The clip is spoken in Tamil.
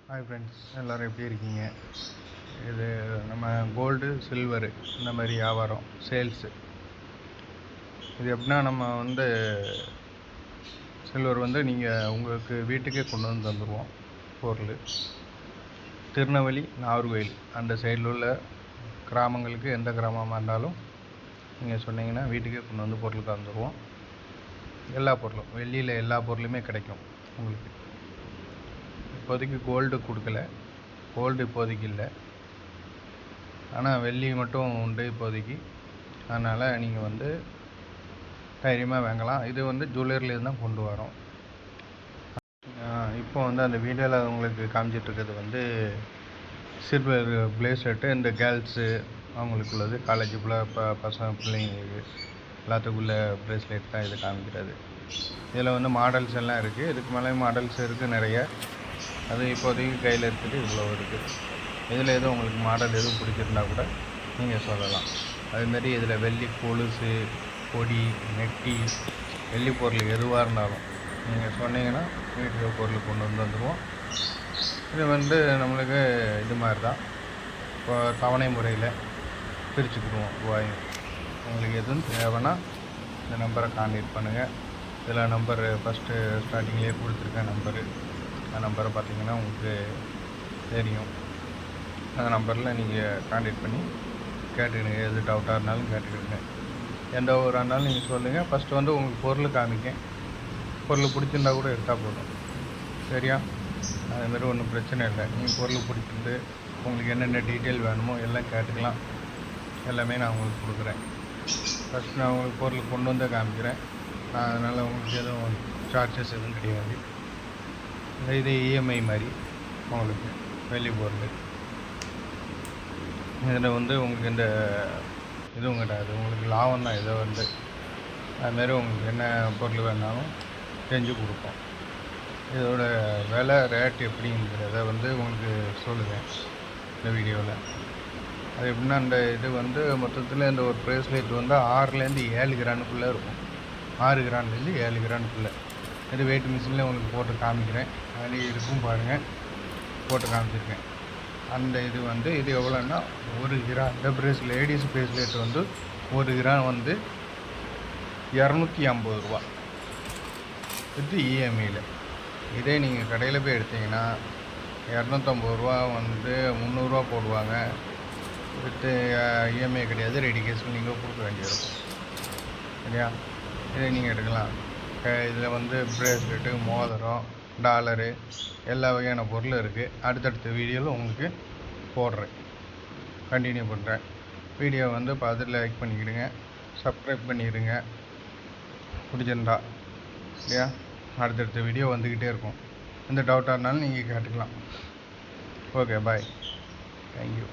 ஹாய் ஃப்ரெண்ட்ஸ், எல்லோரும் எப்படி இருக்கீங்க? இது நம்ம கோல்டு சில்வரு இந்த மாதிரி வியாபாரம் சேல்ஸு. இது எப்படின்னா நம்ம சில்வர் நீங்கள் உங்களுக்கு வீட்டுக்கே கொண்டு வந்து தந்துடுவோம். பொருள் திருநெல்வேலி நாகர்கோவில் அந்த சைடில் உள்ள கிராமங்களுக்கு எந்த கிராமமாக இருந்தாலும் நீங்கள் சொன்னீங்கன்னா வீட்டுக்கே கொண்டு வந்து பொருள் தந்துடுவோம். எல்லா பொருளும் வெள்ளியில் எல்லா பொருளுமே கிடைக்கும் உங்களுக்கு. இப்போதைக்கு கோல்டு கொடுக்கல, கோல்டு இப்போதைக்கு இல்லை, ஆனால் வெள்ளி மட்டும் உண்டு இப்போதைக்கு. அதனால் நீங்கள் தைரியமாக வாங்கலாம். இது ஜுவல்லரிலேருந்து தான் கொண்டு வரோம். இப்போ அந்த வீடியோவில் உங்களுக்கு காமிச்சிட்ருக்கிறது சில்வர் ப்ளேஸ்லெட்டு. இந்த கேர்ள்ஸு அவங்களுக்குள்ளது, காலேஜுக்குள்ளே பசங்க பிள்ளைங்களுக்கு எல்லாத்துக்குள்ள ப்ளேஸ்லெட் தான் இது காமிக்கிறது. இதில் மாடல்ஸ் எல்லாம் இருக்குது. இதுக்கு மேலே மாடல்ஸ் இருக்குது நிறைய. அது இப்போதைக்கு கையில் இருக்குது, இவ்வளோ இருக்குது. இதில் எதுவும் உங்களுக்கு மாடல் எதுவும் பிடிச்சிருந்தா கூட நீங்கள் சொல்லலாம். அதுமாரி இதில் வெள்ளி கொலுசு, கொடி, நெட்டி, வெள்ளி பொருள் எதுவாக இருந்தாலும் நீங்கள் சொன்னீங்கன்னா வீட்டுக்கு பொருள் கொண்டு வந்துடுவோம். இது நம்மளுக்கு இது மாதிரி தான், இப்போ தவணை முறையில் பிரிச்சுக்கிடுவோம் ரூபாயும். உங்களுக்கு எதுவும் தேவைன்னா இந்த நம்பரை கான்டாக்ட் பண்ணுங்கள். இதில் நம்பரு ஃபஸ்ட்டு ஸ்டார்டிங்லேயே கொடுத்துருக்கேன் நம்பரு. அந்த நம்பரை பார்த்தீங்கன்னா உங்களுக்கு தெரியும். அந்த நம்பரில் நீங்கள் கான்டாக்ட் பண்ணி கேட்டுக்கிடுங்க. எது டவுட்டாக இருந்தாலும் கேட்டுக்கிடுங்க. எந்த ஊராக இருந்தாலும் நீங்கள் சொல்லுங்கள். ஃபஸ்ட்டு உங்களுக்கு பொருள் காமிக்கேன். பொருள் பிடிச்சிருந்தா கூட எடுத்தால் போதும், சரியா? அதுமாரி ஒன்றும் பிரச்சனை இல்லை. நீங்கள் பொருள் பிடிச்சிருந்து உங்களுக்கு என்னென்ன டீட்டெயில் வேணுமோ எல்லாம் கேட்டுக்கலாம். எல்லாமே நான் உங்களுக்கு கொடுக்குறேன். ஃபஸ்ட் நான் உங்களுக்கு பொருள் கொண்டு வந்து காமிக்கிறேன். அதனால் உங்களுக்கு எதுவும் சார்ஜஸ் எதுவும் கிடையாது. இது இஎம்ஐ மாதிரி உங்களுக்கு வெள்ளி பொருள். இதில் உங்களுக்கு இந்த இதுவும் கிடையாது, உங்களுக்கு லாபம் தான். இதை அதுமாரி உங்களுக்கு என்ன பொருள் வேணாலும் செஞ்சு கொடுப்போம். இதோட விலை ரேட் எப்படிங்கிறத உங்களுக்கு சொல்லுவேன் இந்த வீடியோவில். அது எப்படின்னா இது மொத்தத்தில் இந்த ஒரு ப்ரேஸ்லெட் 6லேருந்து 7 கிராமுக்குள்ளே இருக்கும். 6 கிராம்லேருந்து 7 கிராமுக்குள்ளே. இது வெயிட் மிஷினில் உங்களுக்கு போட்டு காமிக்கிறேன். அது இருக்கும் பாருங்கள், போட்டு காமிச்சிருக்கேன். அந்த இது எவ்வளோன்னா 1 கிராம். இந்த லேடிஸ் ப்ரேஸ்லெட் 1 கிராம் 250 ரூபா. இது இஎம்ஐயில். இதே நீங்கள் கடையில் போய் எடுத்தீங்கன்னா 250 ரூபா 300 போடுவாங்க. வித்து இஎம்ஐ கிடையாது, ரெடி கேஷில் நீங்கள் கொடுக்க வேண்டியிருக்கும், சரியா? இதை நீங்கள் எடுக்கலாம். இதில் ப்ரேஸ்லெட்டு, மோதிரம், டாலரு, எல்லா வகையான பொருளும் இருக்குது. அடுத்தடுத்த வீடியோவில் உங்களுக்கு போடுறேன், கண்டினியூ பண்ணுறேன். வீடியோ பார்த்துட்டு லைக் பண்ணிக்கிடுங்க, சப்ஸ்கிரைப் பண்ணிடுங்க பிடிச்சிருந்தா, இல்லையா? அடுத்தடுத்த வீடியோ வந்துக்கிட்டே இருக்கும். எந்த டவுட்டாக இருந்தாலும் நீங்கள் கேட்டுக்கலாம். ஓகே, பாய், தேங்க்யூ.